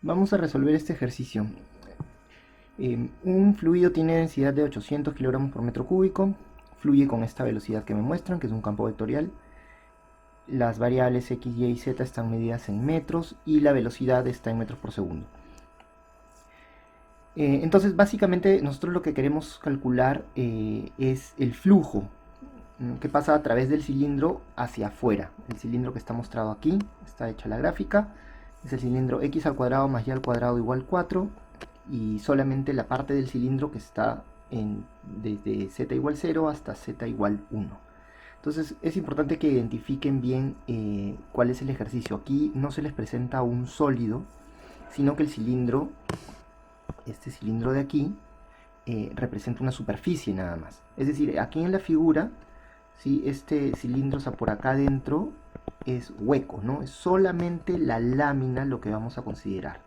Vamos a resolver este ejercicio. Un fluido tiene densidad de 800 kilogramos por metro cúbico, fluye con esta velocidad que me muestran, que es un campo vectorial. Las variables x, y y z están medidas en metros y la velocidad está en metros por segundo. Entonces, básicamente, nosotros lo que queremos calcular es el flujo que pasa a través del cilindro hacia afuera. El cilindro que está mostrado aquí, está hecha la gráfica, es el cilindro x al cuadrado más y al cuadrado igual 4, y solamente la parte del cilindro que está desde z igual 0 hasta z igual 1. Entonces es importante que identifiquen bien cuál es el ejercicio. Aquí no se les presenta un sólido, sino que el cilindro, este cilindro de aquí, representa una superficie nada más. Es decir, aquí en la figura, ¿sí? Este cilindro, o sea, por acá adentro es hueco, ¿no? Es solamente la lámina lo que vamos a considerar.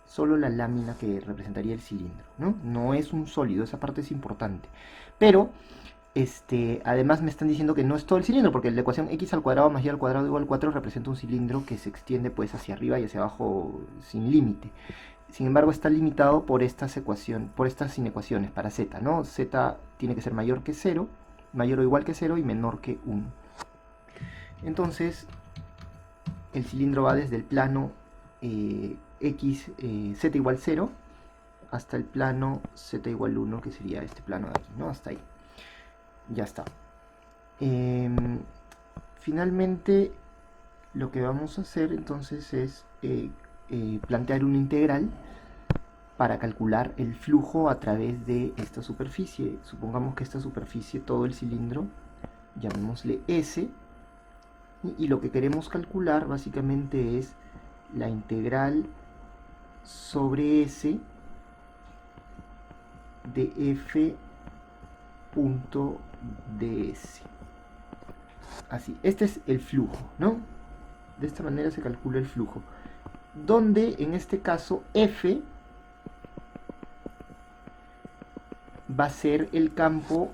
Solo la lámina que representaría el cilindro, ¿no? No es un sólido, esa parte es importante. Pero, además me están diciendo que no es todo el cilindro, porque la ecuación x al cuadrado más y al cuadrado igual 4 representa un cilindro que se extiende pues hacia arriba y hacia abajo sin límite. Sin embargo, está limitado por estas inecuaciones para z, ¿no? Z tiene que ser mayor que 0, mayor o igual que 0 y menor que 1. Entonces, el cilindro va desde el plano z igual 0 hasta el plano z igual 1, que sería este plano de aquí, ¿no? Hasta ahí. Ya está. Finalmente, lo que vamos a hacer entonces es plantear una integral para calcular el flujo a través de esta superficie. Supongamos que esta superficie, todo el cilindro, llamémosle S, y lo que queremos calcular básicamente es la integral sobre S de f punto ds. Así, este es el flujo, ¿no? De esta manera se calcula el flujo, donde en este caso f va a ser el campo.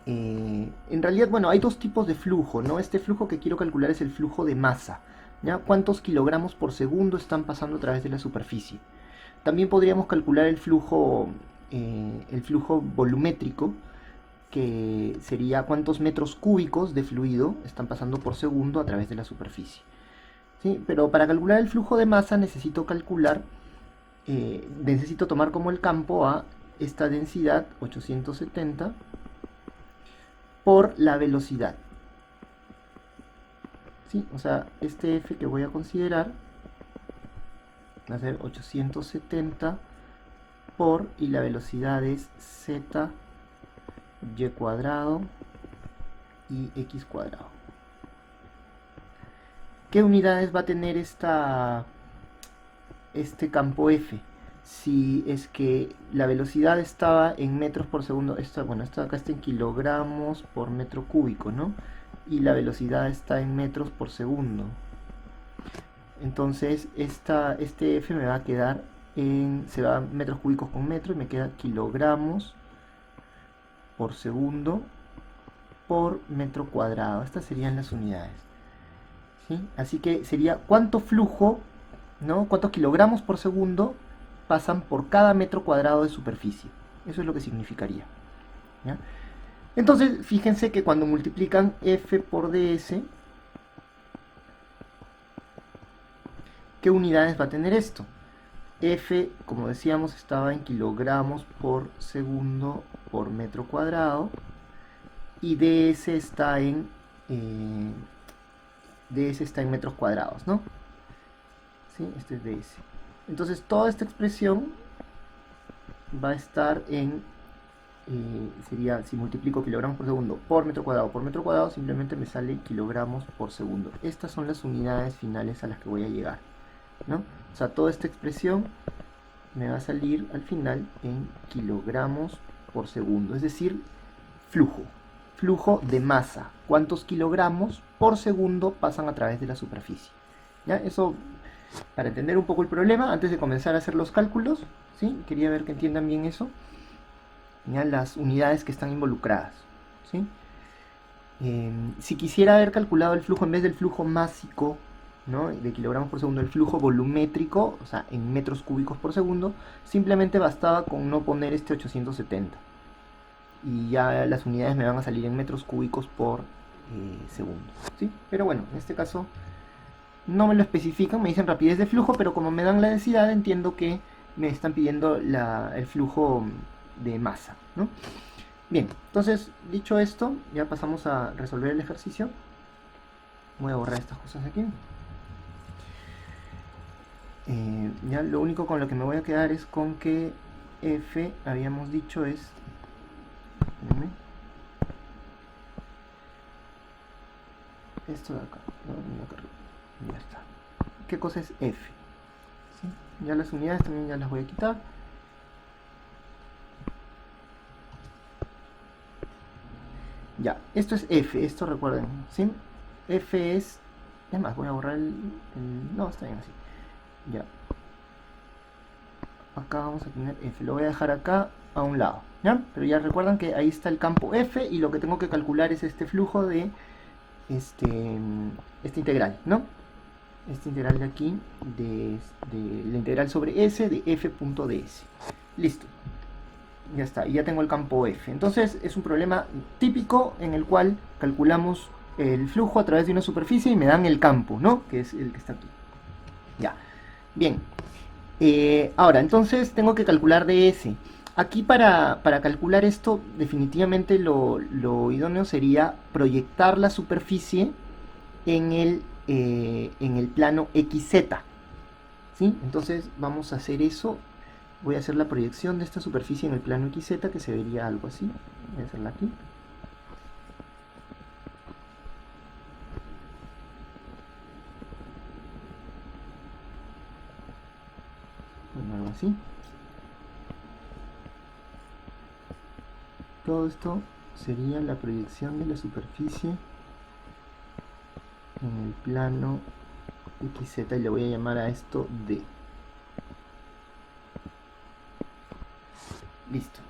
En realidad, bueno, hay dos tipos de flujo, ¿no? Este flujo que quiero calcular es el flujo de masa, ¿ya? ¿Cuántos kilogramos por segundo están pasando a través de la superficie? También podríamos calcular el flujo volumétrico, que sería cuántos metros cúbicos de fluido están pasando por segundo a través de la superficie, ¿sí? Pero para calcular el flujo de masa necesito tomar como el campo a esta densidad 870 por la velocidad, ¿sí? O sea, este f que voy a considerar va a ser 870 por, y la velocidad es z y cuadrado y x cuadrado. ¿Qué unidades va a tener este campo f? Si es que la velocidad estaba en metros por segundo, bueno, esto acá está en kilogramos por metro cúbico, ¿no? Y la velocidad está en metros por segundo. Entonces, este f me va a quedar se va a metros cúbicos con metro y me queda kilogramos por segundo por metro cuadrado. Estas serían las unidades, ¿sí? Así que sería cuánto flujo, ¿no? Cuántos kilogramos por segundo pasan por cada metro cuadrado de superficie. Eso es lo que significaría, ¿ya? Entonces, fíjense que cuando multiplican f por ds, ¿qué unidades va a tener esto? F, como decíamos, estaba en kilogramos por segundo por metro cuadrado, y ds está en metros cuadrados, ¿no? ¿Sí? Este es ds. Entonces toda esta expresión va a estar sería, si multiplico kilogramos por segundo por metro cuadrado, simplemente me sale kilogramos por segundo. Estas son las unidades finales a las que voy a llegar, ¿no? O sea, toda esta expresión me va a salir al final en kilogramos por segundo, es decir, flujo de masa. ¿Cuántos kilogramos por segundo pasan a través de la superficie? ¿Ya? Eso, para entender un poco el problema, antes de comenzar a hacer los cálculos, ¿sí? Quería ver que entiendan bien eso, ¿ya? Las unidades que están involucradas, ¿sí? Si quisiera haber calculado el flujo en vez del flujo másico, ¿no? De kilogramos por segundo, el flujo volumétrico, o sea, en metros cúbicos por segundo, simplemente bastaba con no poner este 870. Y ya las unidades me van a salir en metros cúbicos por segundo, ¿sí? Pero bueno, en este caso no me lo especifican, me dicen rapidez de flujo, pero como me dan la densidad, entiendo que me están pidiendo el flujo de masa, ¿no? Bien, entonces, dicho esto, ya pasamos a resolver el ejercicio. Voy a borrar estas cosas de aquí. Ya lo único con lo que me voy a quedar es con que F, habíamos dicho, es... Espérenme. Esto de acá, ¿no? Ya está. ¿Qué cosa es F? ¿Sí? Ya las unidades también ya las voy a quitar. Ya, esto es F, esto recuerden, ¿sí? F es... Es más, voy a borrar no, está bien así. Ya. Acá vamos a tener F, lo voy a dejar acá a un lado, ¿ya? Pero ya recuerdan que ahí está el campo F y lo que tengo que calcular es este flujo de este integral, ¿no? Este integral de aquí, de la integral sobre S de f.ds. Listo. Ya está, y ya tengo el campo F. Entonces es un problema típico en el cual calculamos el flujo a través de una superficie y me dan el campo, ¿no? Que es el que está aquí. Ya. Bien. Ahora, entonces tengo que calcular ds. Aquí para calcular esto, definitivamente lo idóneo sería proyectar la superficie en el plano XZ. ¿Sí? Entonces vamos a hacer eso. Voy a hacer la proyección de esta superficie en el plano XZ, que se vería algo así. Voy a hacerla aquí. Bueno, algo así. Todo esto sería la proyección de la superficie en el plano XZ y le voy a llamar a esto D. Listo.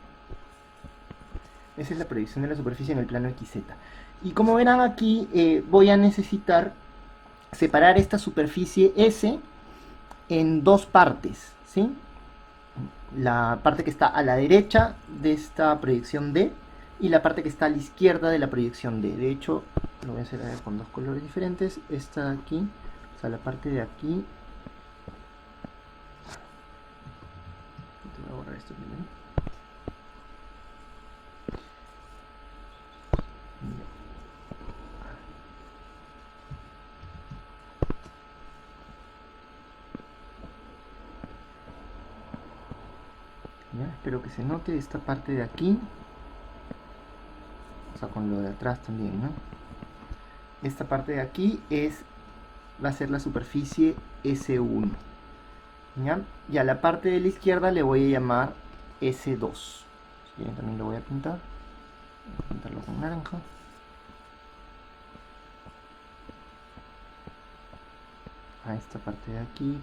Esa es la proyección de la superficie en el plano XZ. Y como verán aquí, voy a necesitar separar esta superficie S en dos partes, ¿sí? La parte que está a la derecha de esta proyección D y la parte que está a la izquierda de la proyección D. De hecho, lo voy a hacer con dos colores diferentes. Esta de aquí, o sea, la parte de aquí. Voy a borrar esto primero. Ya, espero que se note esta parte de aquí. O sea, con lo de atrás también, ¿no? Esta parte de aquí va a ser la superficie S1. ¿Ya? Y a la parte de la izquierda le voy a llamar S2. Si quieren también lo voy a pintar. Voy a pintarlo con naranja. A esta parte de aquí,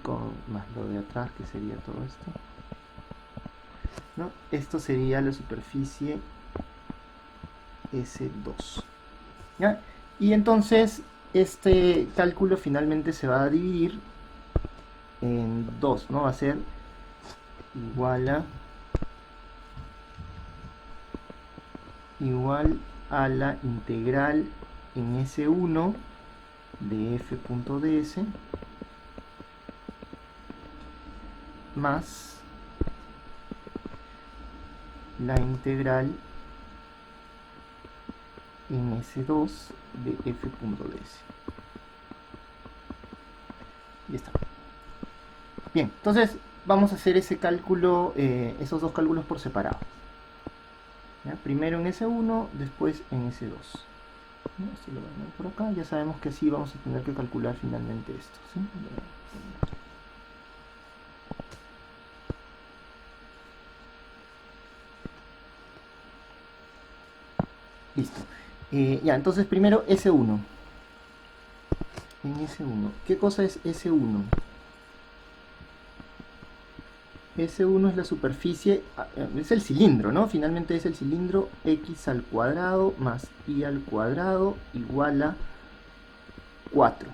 más lo de atrás, que sería todo esto, ¿no? Esto sería la superficie S2. ¿Ya? Y entonces este cálculo finalmente se va a dividir en dos, ¿no? Va a ser igual a la integral en S1 de f.ds más la integral en S2 de f.ds. Y está. Bien, entonces vamos a hacer ese cálculo, esos dos cálculos por separado. ¿Ya? Primero en S1, después en S2. Esto lo voy a poner por acá. Ya sabemos que así vamos a tener que calcular finalmente esto, ¿sí? Listo. Ya, entonces primero S1. En S1. ¿Qué cosa es S1? S1 es la superficie, es el cilindro, ¿no? Finalmente es el cilindro x al cuadrado más y al cuadrado igual a 4.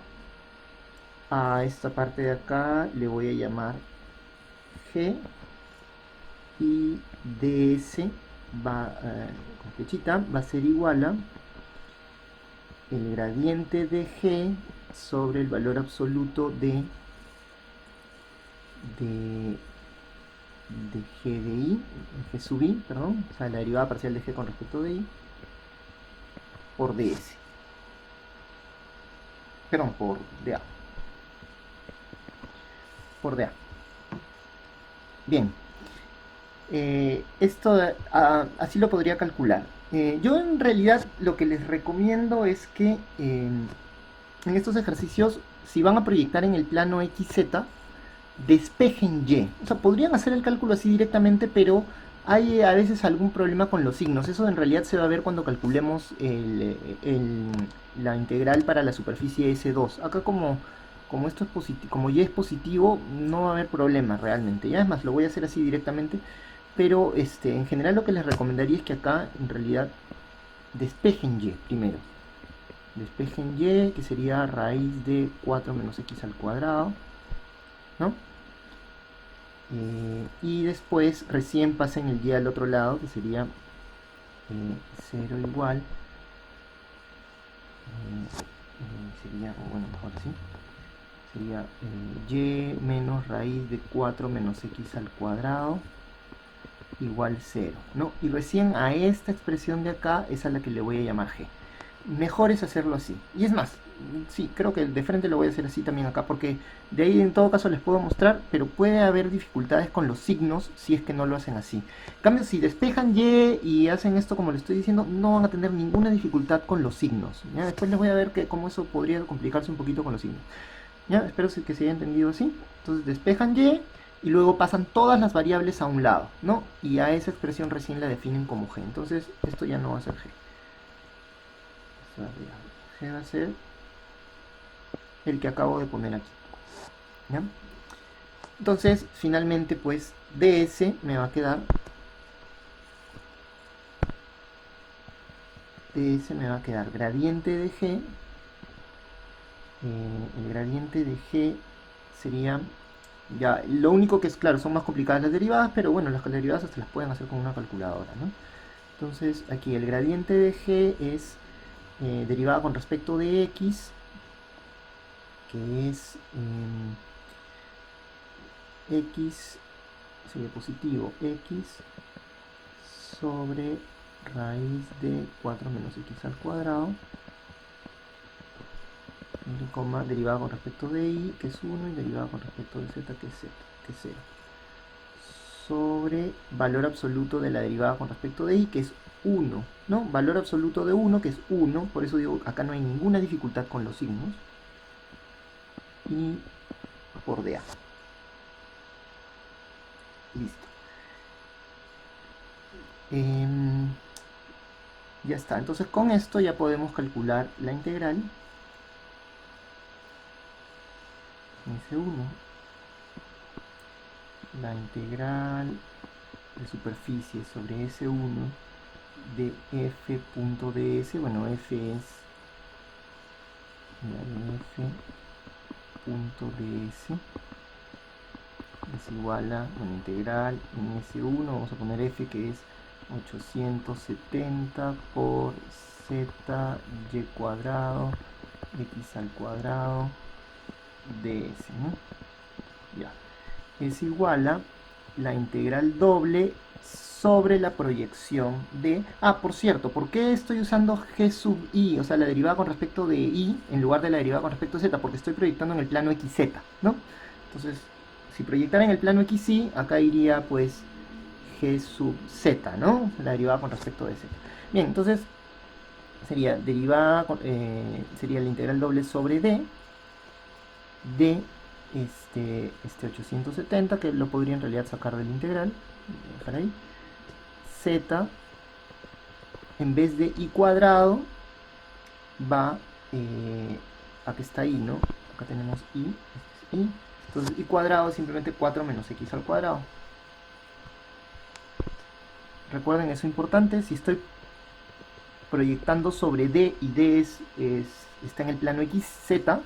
A esta parte de acá le voy a llamar G, y ds va, con flechita, va a ser igual a el gradiente de G sobre el valor absoluto de, de G de I, G sub I, perdón, o sea, la derivada parcial de G con respecto de I, por ds. Perdón, por dA. Por dA. Bien. Esto así lo podría calcular. Yo en realidad lo que les recomiendo es que en estos ejercicios, si van a proyectar en el plano XZ, despejen Y. O sea, podrían hacer el cálculo así directamente, pero hay a veces algún problema con los signos. Eso en realidad se va a ver cuando calculemos la integral para la superficie S2. Acá como esto es positivo, como Y es positivo, no va a haber problema realmente. Ya es más, lo voy a hacer así directamente. Pero en general lo que les recomendaría es que acá en realidad despejen Y primero. Despejen Y, que sería raíz de 4 menos x al cuadrado, ¿no? Y después recién pasen el Y al otro lado, que sería 0 igual, sería, bueno, mejor así, sería Y menos raíz de 4 menos x al cuadrado igual 0, ¿no? Y recién a esta expresión de acá es a la que le voy a llamar G. Mejor es hacerlo así. Y es más, sí, creo que de frente lo voy a hacer así también acá, porque de ahí en todo caso les puedo mostrar, pero puede haber dificultades con los signos si es que no lo hacen así. En cambio, si despejan Y y hacen esto como le estoy diciendo, no van a tener ninguna dificultad con los signos. ¿Ya? Después les voy a ver cómo eso podría complicarse un poquito con los signos. ¿Ya? Espero que se haya entendido así. Entonces despejan y luego pasan todas las variables a un lado, ¿no? Y a esa expresión recién la definen como G. Entonces esto ya no va a ser G. G va a ser el que acabo de poner aquí, ¿ya? Entonces finalmente pues ds me va a quedar gradiente de G. El gradiente de G sería, ya, lo único que es claro, son más complicadas las derivadas, pero bueno, las derivadas hasta las pueden hacer con una calculadora, ¿no? Entonces aquí el gradiente de G es derivada con respecto de X, que es X, sería positivo, X sobre raíz de 4 menos X al cuadrado, coma, derivada con respecto de Y, que es 1, y derivada con respecto de Z, que es 0, sobre valor absoluto de la derivada con respecto de Y, que es 1, ¿no? Valor absoluto de 1, que es 1, por eso digo, acá no hay ninguna dificultad con los signos, y por dA. Listo. Ya está, entonces con esto ya podemos calcular la integral S1, la integral de superficie sobre S1 de f.ds, bueno, f es f.ds es igual a, bueno, integral en S1, vamos a poner f que es 870 por z y cuadrado x al cuadrado ds, ¿no? Ya, es igual a la integral doble sobre la proyección de... Ah, por cierto, ¿por qué estoy usando g sub i, o sea, la derivada con respecto de i, en lugar de la derivada con respecto de z? Porque estoy proyectando en el plano xz, ¿no? Entonces, si proyectara en el plano xy, acá iría pues g sub z, ¿no? La derivada con respecto de z. Bien, entonces sería derivada, sería la integral doble sobre d de este 870, que lo podría en realidad sacar del integral, dejar ahí, z, en vez de i cuadrado, va acá está i, ¿no? Acá tenemos i, este es i. Entonces i cuadrado es simplemente 4 menos x al cuadrado. Recuerden, eso es importante, si estoy proyectando sobre d y d está en el plano xz,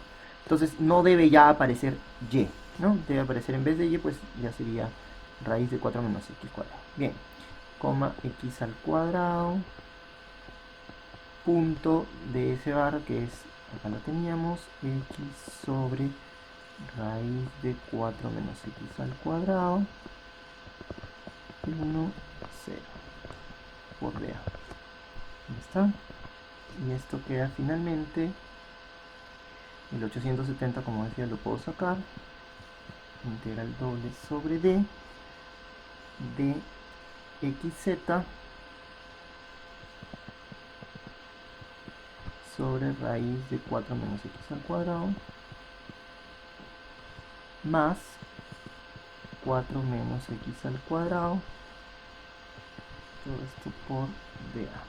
Entonces no debe ya aparecer y, ¿no? Debe aparecer en vez de y, pues ya sería raíz de 4 menos x cuadrado. Bien, coma x al cuadrado, punto de ese bar que es, acá lo teníamos, x sobre raíz de 4 menos x al cuadrado, 1, 0, por dA. Ahí está. Y esto queda finalmente, el 870, como decía, lo puedo sacar, integral doble sobre d de xz sobre raíz de 4 menos x al cuadrado más 4 menos x al cuadrado, todo esto por dA.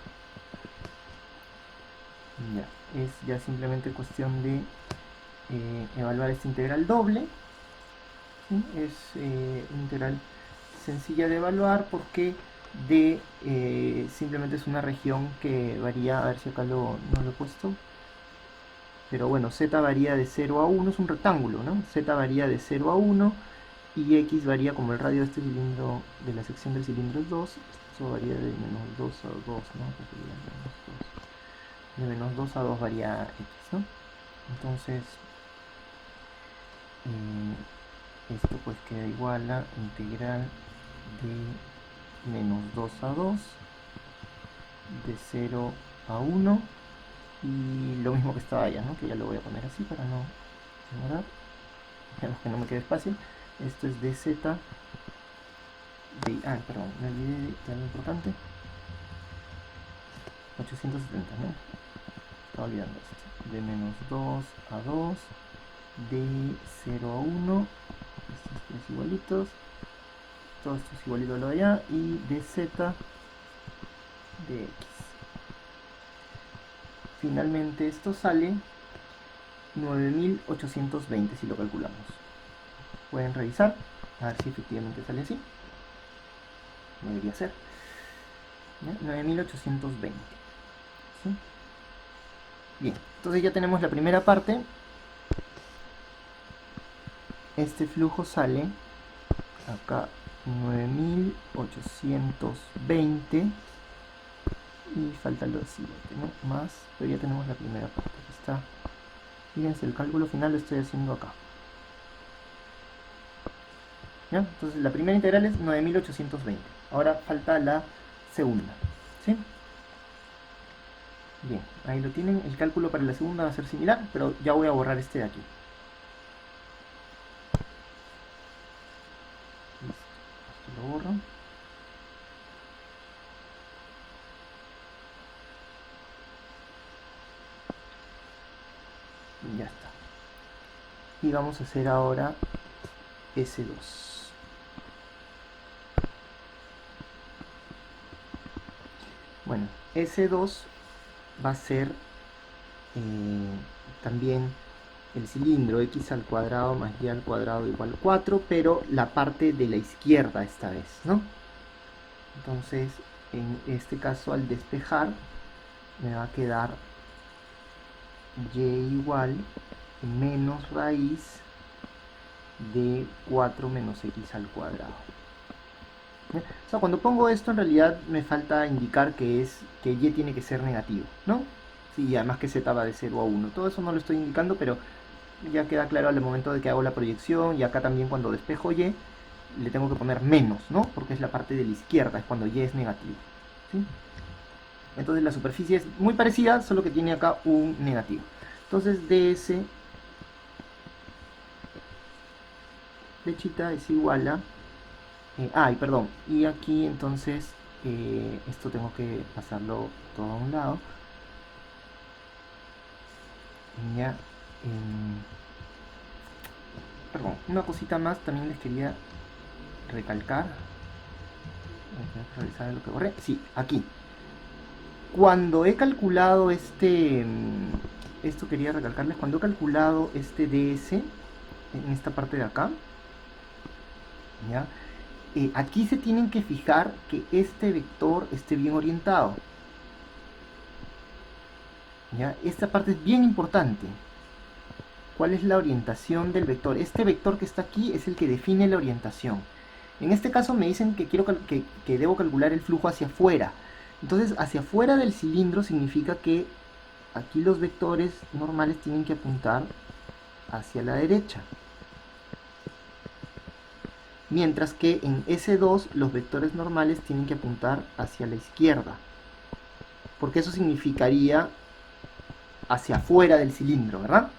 Ya, es ya simplemente cuestión de evaluar esta integral doble, ¿sí? Es una integral sencilla de evaluar porque d simplemente es una región que varía, a ver si acá no lo he puesto, pero bueno, z varía de 0 a 1, es un rectángulo, ¿no? Z varía de 0 a 1 y x varía como el radio de este cilindro, de la sección del cilindro es 2, eso varía de menos 2 a 2, ¿no? De menos 2 a 2 varía x, ¿no? Entonces, esto pues queda igual a integral de menos 2 a 2, de 0 a 1, y lo mismo que estaba allá, ¿no? Que ya lo voy a poner así para no demorar, que no me quede espacio. Esto es dz de... perdón, me olvidé de algo importante. 870, ¿no? Estaba olvidando esto. De menos 2 a 2, de 0 a 1, estos tres igualitos, todo esto es igualito a lo de allá, y de z de x. Finalmente esto sale 9820 si lo calculamos. Pueden revisar, a ver si efectivamente sale así. Debería ser. ¿Ya? 9820. ¿Sí? Bien, entonces ya tenemos la primera parte. Este flujo sale acá 9820 y falta lo siguiente, ¿no? Más, pero ya tenemos la primera parte. Aquí está. Fíjense, el cálculo final lo estoy haciendo acá. ¿Ya? Entonces la primera integral es 9820. Ahora falta la segunda. ¿Sí? Bien, ahí lo tienen. El cálculo para la segunda va a ser similar, pero ya voy a borrar este de aquí. Listo. Esto lo borro. Y ya está. Y vamos a hacer ahora S2. Bueno, S2 va a ser también el cilindro x al cuadrado más y al cuadrado igual 4, pero la parte de la izquierda esta vez, ¿no? Entonces, en este caso, al despejar, me va a quedar y igual menos raíz de 4 menos x al cuadrado. O sea, cuando pongo esto, en realidad me falta indicar que y tiene que ser negativo, ¿no? Sí, además que z va de 0 a 1. Todo eso no lo estoy indicando, pero ya queda claro al momento de que hago la proyección, y acá también cuando despejo y, le tengo que poner menos, ¿no? Porque es la parte de la izquierda, es cuando y es negativo, ¿sí? Entonces la superficie es muy parecida, solo que tiene acá un negativo. Entonces ds flechita es igual a... y perdón, y aquí entonces esto tengo que pasarlo todo a un lado. Ya, perdón, una cosita más también les quería recalcar. Voy a revisar lo que borré. Sí, aquí. Cuando he calculado esto quería recalcarles, cuando he calculado este ds en esta parte de acá, ¿ya? Aquí se tienen que fijar que este vector esté bien orientado. ¿Ya? Esta parte es bien importante. cuál es la orientación del vector. Este vector que está aquí es el que define la orientación. En este caso me dicen que, que debo calcular el flujo hacia afuera. Entonces, hacia afuera del cilindro significa que aquí los vectores normales tienen que apuntar hacia la derecha. Mientras que en S2 los vectores normales tienen que apuntar hacia la izquierda. Porque eso significaría hacia afuera del cilindro, ¿verdad?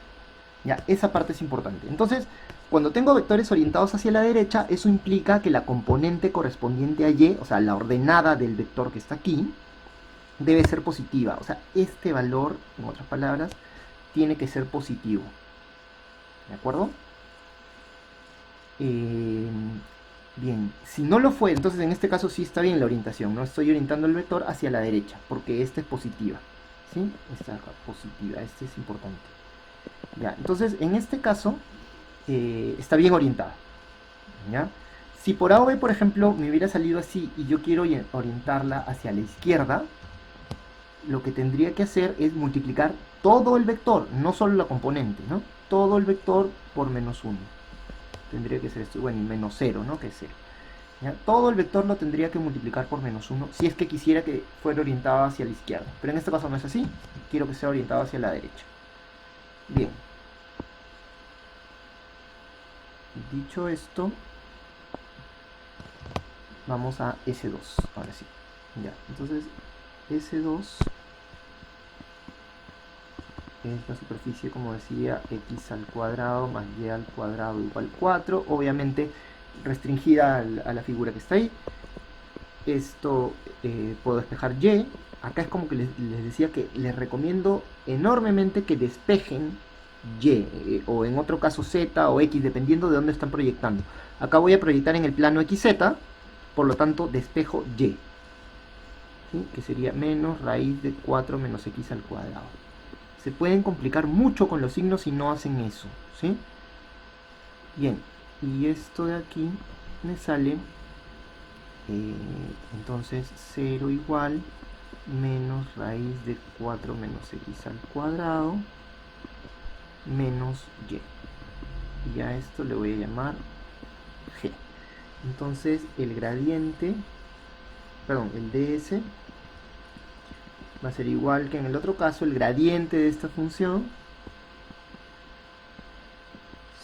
Ya, esa parte es importante. Entonces, cuando tengo vectores orientados hacia la derecha, eso implica que la componente correspondiente a Y, o sea, la ordenada del vector que está aquí, debe ser positiva. O sea, este valor, en otras palabras, tiene que ser positivo. ¿De acuerdo? Bien, si no lo fue, entonces en este caso sí está bien la orientación. No estoy orientando el vector hacia la derecha, porque esta es positiva. ¿Sí? Esta es positiva, este es importante. Ya, entonces en este caso está bien orientada. ¿Ya? Si por A o B, por ejemplo, me hubiera salido así y yo quiero orientarla hacia la izquierda, lo que tendría que hacer es multiplicar todo el vector, no solo la componente, ¿no? Todo el vector por menos 1. Tendría que ser esto, bueno, y menos 0, ¿no? Que es 0. ¿Ya? Todo el vector lo tendría que multiplicar por menos 1 si es que quisiera que fuera orientado hacia la izquierda. Pero en este caso no es así, quiero que sea orientado hacia la derecha. Bien. Dicho esto, vamos a S2, ahora sí. Ya, entonces S2 es la superficie, como decía, x al cuadrado más y al cuadrado igual 4, obviamente restringida a la figura que está ahí. Esto puedo despejar y. Acá es como que les decía que les recomiendo enormemente que despejen y, o en otro caso z o x, dependiendo de dónde están proyectando. Acá voy a proyectar en el plano xz, por lo tanto despejo y, ¿sí? Que sería menos raíz de 4 menos x al cuadrado. Se pueden complicar mucho con los signos si no hacen eso, ¿sí? Bien, y esto de aquí me sale entonces 0 igual menos raíz de 4 menos x al cuadrado menos y. Y a esto le voy a llamar g. Entonces el gradiente, perdón, el ds va a ser igual que en el otro caso, el gradiente de esta función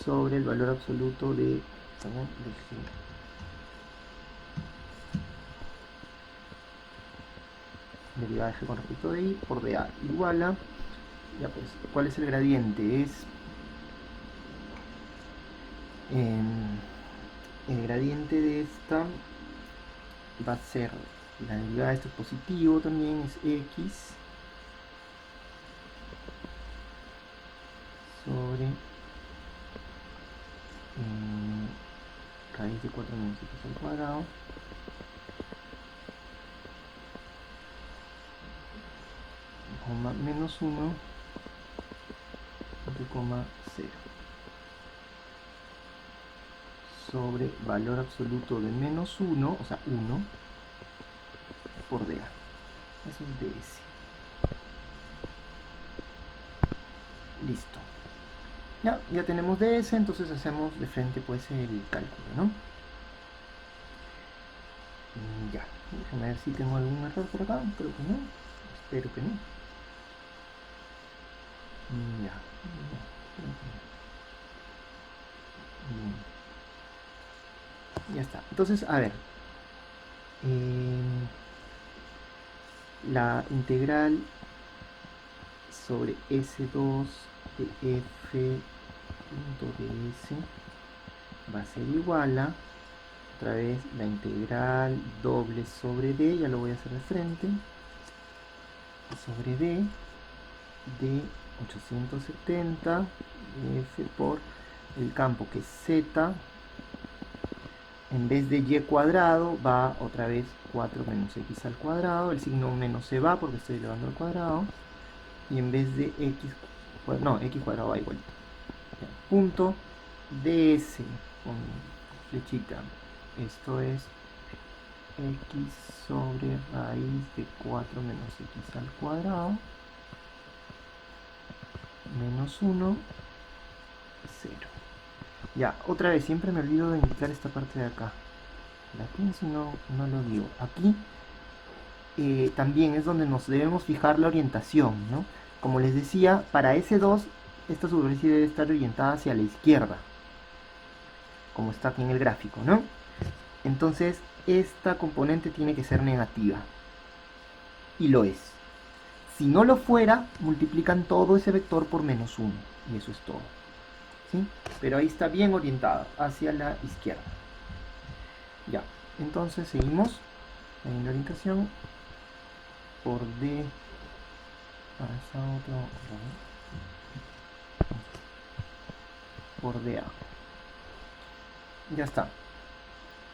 sobre el valor absoluto de g. Derivada de g con respecto de y por dA igual a, ya pues, ¿cuál es el gradiente? Es el gradiente de esta va a ser, la derivada de esto es positivo también, es x sobre raíz de 4 menos x al cuadrado menos 1 coma 0 sobre valor absoluto de menos 1, o sea 1 por dA. Eso es ds. Listo. Ya tenemos ds, entonces hacemos de frente pues el cálculo, ¿no? Ya, déjame ver si tengo algún error por acá, creo que no, espero que no. Ya, ya está. Entonces, a ver, la integral sobre S2 de f punto ds va a ser igual a, otra vez, la integral doble sobre d, ya lo voy a hacer de frente, sobre d de 870 f por el campo que es z, en vez de y cuadrado va otra vez 4 menos x al cuadrado, el signo menos se va porque estoy elevando al cuadrado, y en vez de x, no, x cuadrado va igual. Punto ds con flechita, esto es x sobre raíz de 4 menos x al cuadrado menos 1 0. Ya, otra vez, siempre me olvido de indicar esta parte de acá. Aquí si no lo digo. Aquí también es donde nos debemos fijar la orientación, ¿no? Como les decía, para S2 esta superficie debe estar orientada hacia la izquierda, como está aquí en el gráfico, ¿no? Entonces esta componente tiene que ser negativa, y lo es. Si no lo fuera, multiplican todo ese vector por menos 1, y eso es todo, ¿sí? Pero ahí está bien orientada hacia la izquierda. Ya, entonces seguimos en la orientación por D. Esa otra, por DA. Ya está.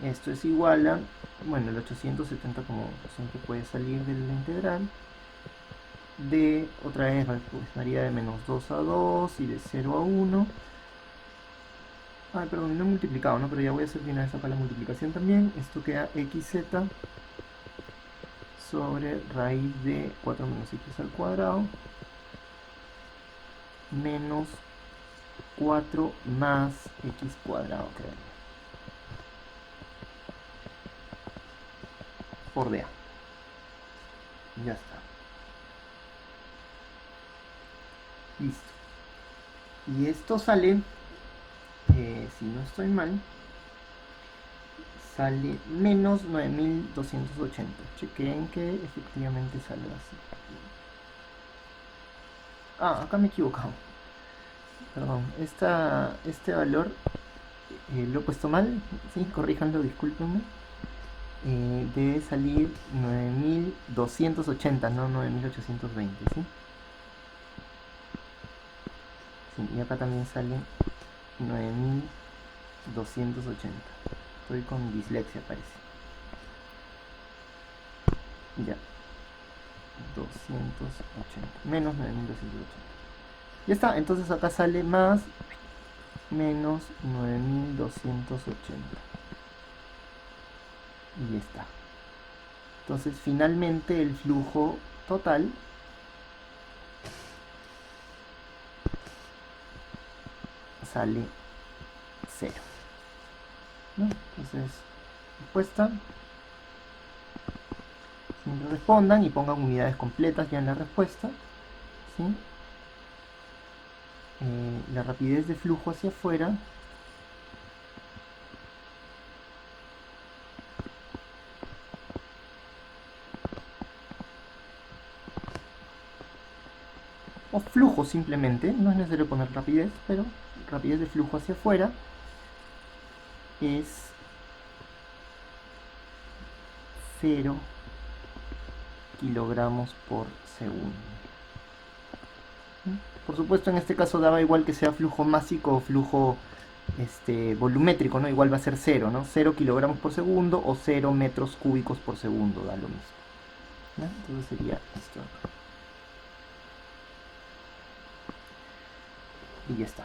Esto es igual a, bueno, el 870 como siempre puede salir de la integral. De, otra vez, pues varía de menos 2 a 2 y de 0 a 1. Ay, perdón, no he multiplicado, ¿no? Pero ya voy a hacer de una vez acá la multiplicación también. Esto queda xz sobre raíz de 4 menos x al cuadrado menos 4 más x cuadrado quedaría por dA. Ya está. Listo. Y esto sale, si no estoy mal, sale menos 9280. Chequeen que efectivamente sale así. Ah, acá me he equivocado. Perdón, este valor lo he puesto mal. Sí, corríjanlo, discúlpenme. Debe salir 9280, no 9820, ¿sí? Sí, y acá también sale 9280. Estoy con dislexia, parece. Ya. 280. Menos 9280. Ya está, entonces acá sale más menos 9280. Y ya está. Entonces finalmente el flujo total sale 0, ¿no? Entonces, respuesta. Siempre respondan y pongan unidades completas ya en la respuesta, ¿sí? La rapidez de flujo hacia afuera o flujo simplemente, no es necesario poner rapidez, pero rapidez de flujo hacia afuera es 0 kilogramos por segundo. Por supuesto, en este caso daba igual que sea flujo másico o flujo volumétrico, ¿no? Igual va a ser 0, ¿no? 0 kilogramos por segundo o 0 metros cúbicos por segundo, da lo mismo, ¿no? Entonces sería esto acá. Y ya está.